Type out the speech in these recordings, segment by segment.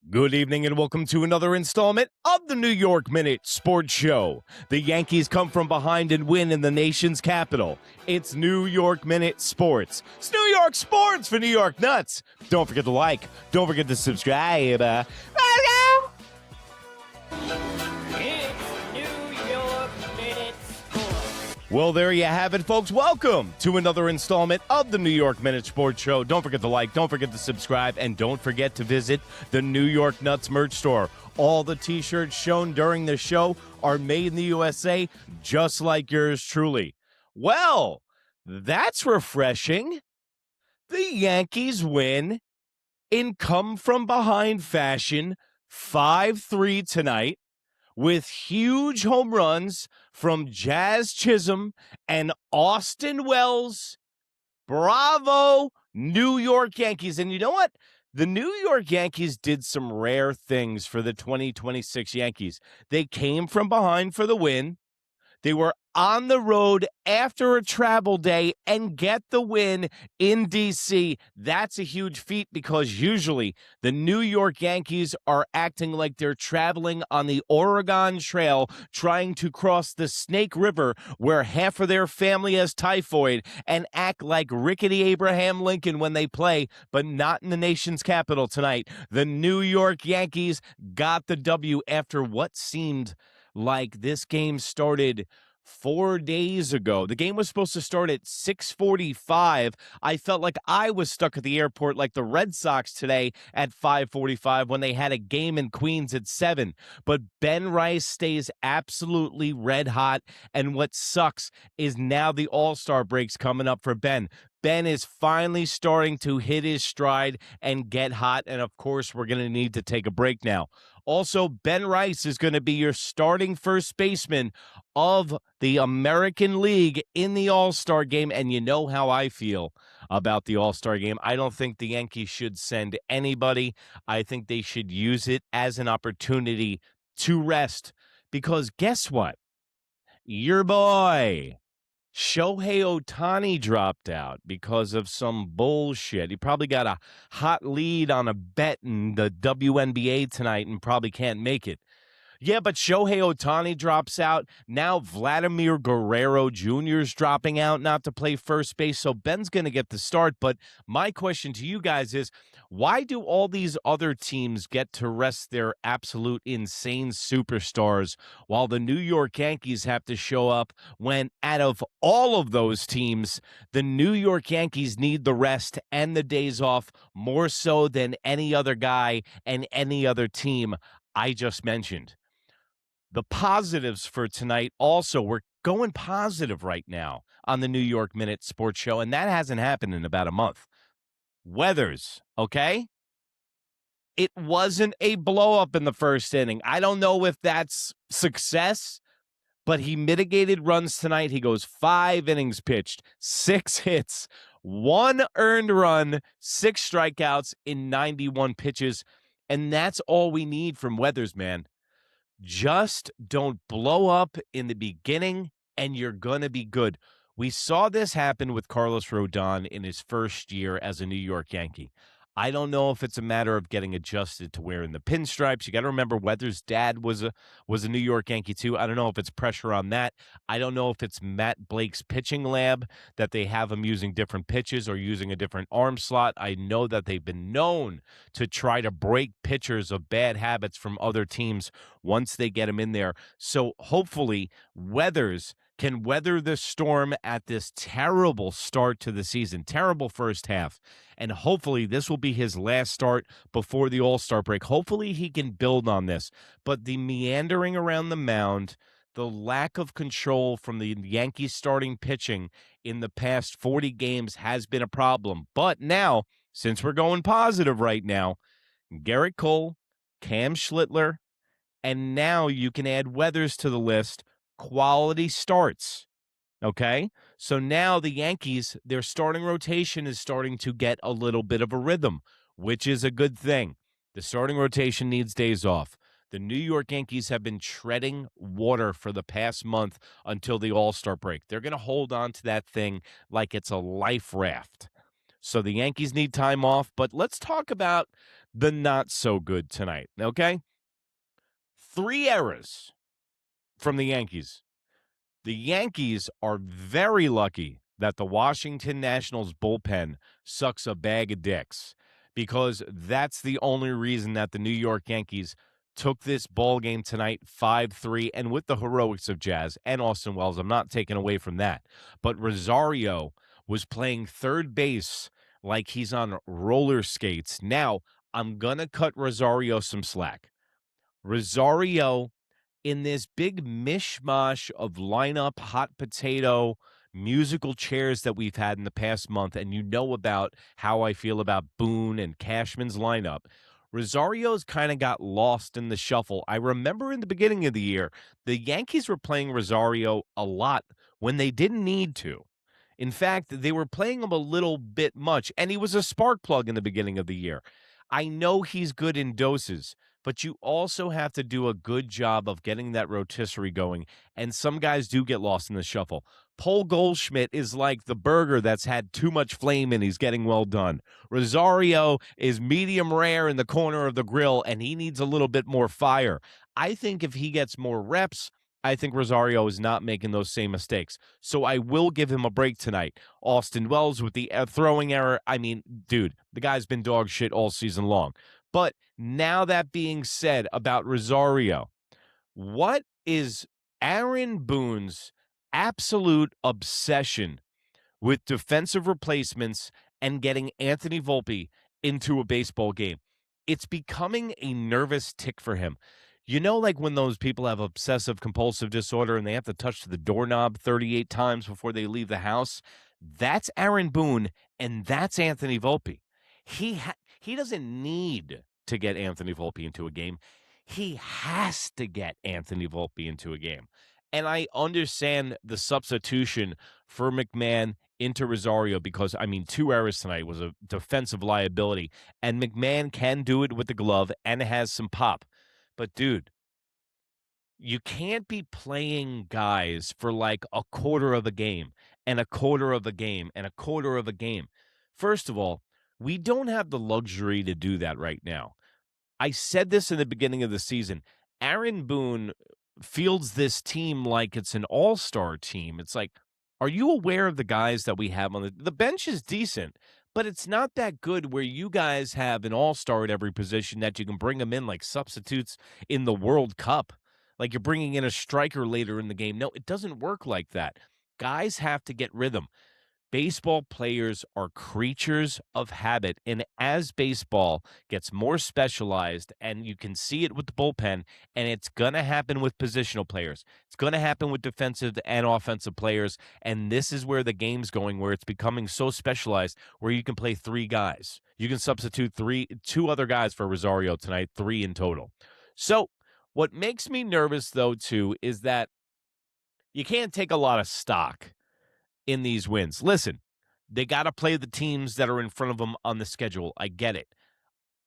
Good evening and welcome to another installment of the New York Minute Sports Show. The Yankees come from behind and win in the nation's capital. It's New York Minute Sports. It's New York Sports for New York Nuts. Don't forget to like. Don't forget to subscribe. Well, there you have it, folks. Welcome to another installment of the New York Minute Sports Show. Don't forget to like, don't forget to subscribe, and don't forget to visit the New York Nuts merch store. All the T-shirts shown during the show are made in the USA, just like yours truly. Well, that's refreshing. The Yankees win in come-from-behind fashion, 5-3 tonight, with huge home runs from Jazz Chisholm and Austin Wells. Bravo, New York Yankees. And you know what? The New York Yankees did some rare things for the 2026 Yankees. They came from behind for the win. They were on the road after a travel day and get the win in D.C. That's a huge feat because usually the New York Yankees are acting like they're traveling on the Oregon Trail trying to cross the Snake River where half of their family has typhoid and act like rickety Abraham Lincoln when they play, but not in the nation's capital tonight. The New York Yankees got the W after what seemed like this game started 4 days ago. The game was supposed to start at 6:45. I felt like I was stuck at the airport like the Red Sox today at 5:45 when they had a game in Queens at 7. But Ben Rice stays absolutely red hot, and what sucks is now the All-Star break's coming up for Ben. Ben is finally starting to hit his stride and get hot, and of course, we're going to need to take a break now. Also, Ben Rice is going to be your starting first baseman of the American League in the All-Star game, and you know how I feel about the All-Star game. I don't think the Yankees should send anybody. I think they should use it as an opportunity to rest, because guess what? Your boy Shohei Ohtani dropped out because of some bullshit. He probably got a hot lead on a bet in the WNBA tonight and probably can't make it. Yeah, but Shohei Ohtani drops out. Now Vladimir Guerrero Jr. is dropping out not to play first base, so Ben's going to get the start. But my question to you guys is, why do all these other teams get to rest their absolute insane superstars while the New York Yankees have to show up when out of all of those teams, the New York Yankees need the rest and the days off more so than any other guy and any other team I just mentioned? The positives for tonight also, we're going positive right now on the New York Minute Sports Show, and that hasn't happened in about a month. Weathers, okay? It wasn't a blow-up in the first inning. I don't know if that's success, but he mitigated runs tonight. He goes 5 innings pitched, 6 hits, 1 earned run, 6 strikeouts in 91 pitches, and that's all we need from Weathers, man. Just don't blow up in the beginning, and you're going to be good. We saw this happen with Carlos Rodon in his first year as a New York Yankee. I don't know if it's a matter of getting adjusted to wearing the pinstripes. You got to remember Weathers' dad was a New York Yankee too. I don't know if it's pressure on that. I don't know if it's Matt Blake's pitching lab that they have him using different pitches or using a different arm slot. I know that they've been known to try to break pitchers of bad habits from other teams once they get him in there. So hopefully Weathers can weather the storm at this terrible start to the season, terrible first half. And hopefully this will be his last start before the All-Star break. Hopefully he can build on this. But the meandering around the mound, the lack of control from the Yankees starting pitching in the past 40 games has been a problem. But now, since we're going positive right now, Garrett Cole, Cam Schlittler, and now you can add Weathers to the list. Quality starts, okay? So now the Yankees, their starting rotation is starting to get a little bit of a rhythm, which is a good thing. The starting rotation needs days off. The New York Yankees have been treading water for the past month until the All-Star break. They're going to hold on to that thing like it's a life raft. So the Yankees need time off, but let's talk about the not so good tonight, okay? 3 errors from the Yankees. The Yankees are very lucky that the Washington Nationals bullpen sucks a bag of dicks because that's the only reason that the New York Yankees took this ball game tonight 5-3, and with the heroics of Jazz and Austin Wells, I'm not taking away from that. But Rosario was playing third base like he's on roller skates. Now, I'm going to cut Rosario some slack. Rosario, in this big mishmash of lineup, hot potato, musical chairs that we've had in the past month, and you know about how I feel about Boone and Cashman's lineup, Rosario's kind of got lost in the shuffle. I remember in the beginning of the year, the Yankees were playing Rosario a lot when they didn't need to. In fact, they were playing him a little bit much, and he was a spark plug in the beginning of the year. I know he's good in doses, but you also have to do a good job of getting that rotisserie going, and some guys do get lost in the shuffle. Paul Goldschmidt is like the burger that's had too much flame and he's getting well done. Rosario is medium rare in the corner of the grill, and he needs a little bit more fire. I think if he gets more reps, I think Rosario is not making those same mistakes. So I will give him a break tonight. Austin Wells with the throwing error. I mean, dude, the guy's been dog shit all season long. But now that being said about Rosario, what is Aaron Boone's absolute obsession with defensive replacements and getting Anthony Volpe into a baseball game? It's becoming a nervous tick for him. You know, like when those people have obsessive compulsive disorder and they have to touch the doorknob 38 times before they leave the house? That's Aaron Boone, and that's Anthony Volpe. He doesn't need to get Anthony Volpe into a game. He has to get Anthony Volpe into a game. And I understand the substitution for McMahon into Rosario because, I mean, 2 errors tonight was a defensive liability. And McMahon can do it with the glove and has some pop. But, dude, you can't be playing guys for like a quarter of a game and a quarter of a game and a quarter of a game. First of all, we don't have the luxury to do that right now. I said this in the beginning of the season. Aaron Boone fields this team like it's an all-star team. It's like, are you aware of the guys that we have on the bench is decent, but it's not that good where you guys have an all-star at every position that you can bring them in like substitutes in the World Cup. Like you're bringing in a striker later in the game. No, it doesn't work like that. Guys have to get rhythm. Baseball players are creatures of habit, and as baseball gets more specialized, and you can see it with the bullpen, and it's going to happen with positional players. It's going to happen with defensive and offensive players, and this is where the game's going, where it's becoming so specialized where you can play 3 guys. You can substitute 2 other guys for Rosario tonight, 3 in total. So what makes me nervous, though, too, is that you can't take a lot of stock in these wins. Listen, they got to play the teams that are in front of them on the schedule. I get it.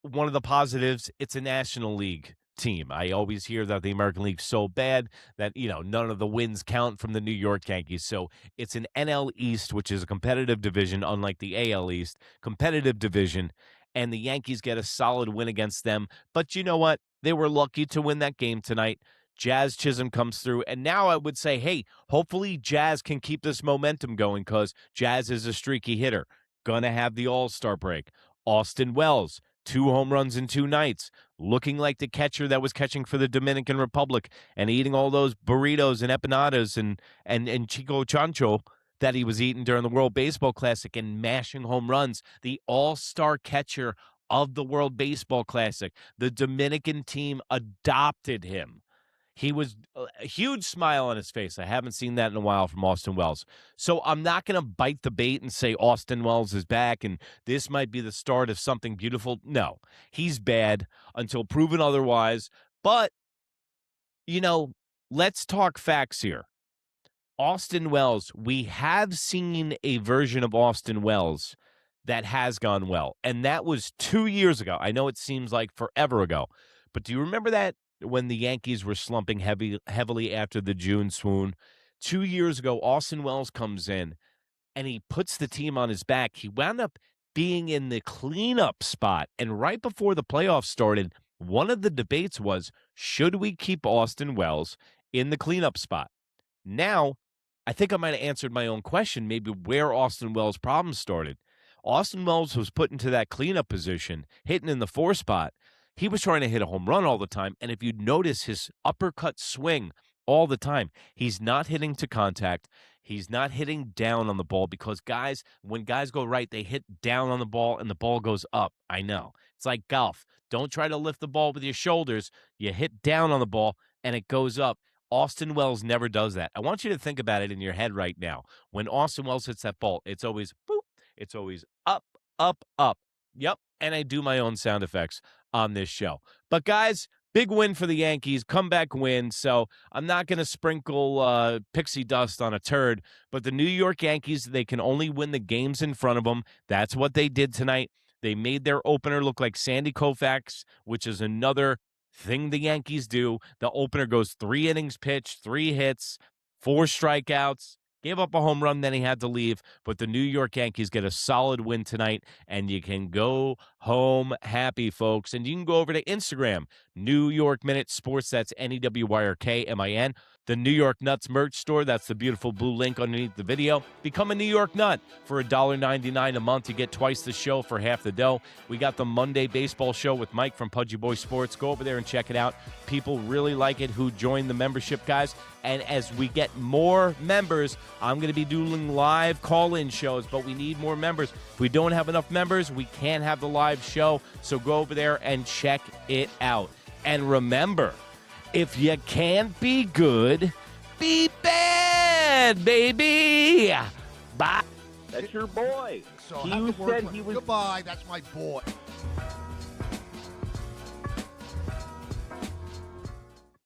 One of the positives, it's a National League team. I always hear that the American League's so bad that, none of the wins count from the New York Yankees. So it's an NL East, which is a competitive division, unlike the AL East, competitive division, and the Yankees get a solid win against them. But you know what? They were lucky to win that game tonight. Jazz Chisholm comes through, and now I would say, hey, hopefully Jazz can keep this momentum going because Jazz is a streaky hitter. Gonna have the All-Star break. Austin Wells, 2 home runs in 2 nights, looking like the catcher that was catching for the Dominican Republic and eating all those burritos and empanadas and Chico Chancho that he was eating during the World Baseball Classic and mashing home runs. The all-star catcher of the World Baseball Classic. The Dominican team adopted him. He was a huge smile on his face. I haven't seen that in a while from Austin Wells. So I'm not going to bite the bait and say Austin Wells is back and this might be the start of something beautiful. No, he's bad until proven otherwise. But, let's talk facts here. Austin Wells, we have seen a version of Austin Wells that has gone well. And that was 2 years ago. I know it seems like forever ago. But do you remember that? When the Yankees were slumping heavily after the June swoon. 2 years ago, Austin Wells comes in, and he puts the team on his back. He wound up being in the cleanup spot. And right before the playoffs started, one of the debates was, should we keep Austin Wells in the cleanup spot? Now, I think I might have answered my own question, maybe where Austin Wells' problems started. Austin Wells was put into that cleanup position, hitting in the 4 spot. He was trying to hit a home run all the time, and if you notice his uppercut swing all the time, he's not hitting to contact. He's not hitting down on the ball because when guys go right, they hit down on the ball and the ball goes up. I know. It's like golf. Don't try to lift the ball with your shoulders. You hit down on the ball and it goes up. Austin Wells never does that. I want you to think about it in your head right now. When Austin Wells hits that ball, it's always boop. It's always up, up, up. Yep. And I do my own sound effects on this show. But guys, big win for the Yankees, comeback win. So I'm not going to sprinkle pixie dust on a turd, but the New York Yankees, they can only win the games in front of them. That's what they did tonight. They made their opener look like Sandy Koufax, which is another thing the Yankees do. The opener goes 3 innings pitched, 3 hits, 4 strikeouts. Gave up a home run, then he had to leave. But the New York Yankees get a solid win tonight, and you can go home happy, folks. And you can go over to Instagram, New York Minute Sports. That's NEWYRKMIN. The New York Nuts merch store. That's the beautiful blue link underneath the video. Become a New York Nut for $1.99 a month. You get twice the show for half the dough. We got the Monday baseball show with Mike from Pudgy Boy Sports. Go over there and check it out. People really like it who join the membership, guys. And as we get more members, I'm going to be doing live call-in shows, but we need more members. If we don't have enough members, we can't have the live show. So go over there and check it out. And remember, if you can't be good, be bad, baby. Bye. That's your boy. So You said he was. Goodbye. That's my boy.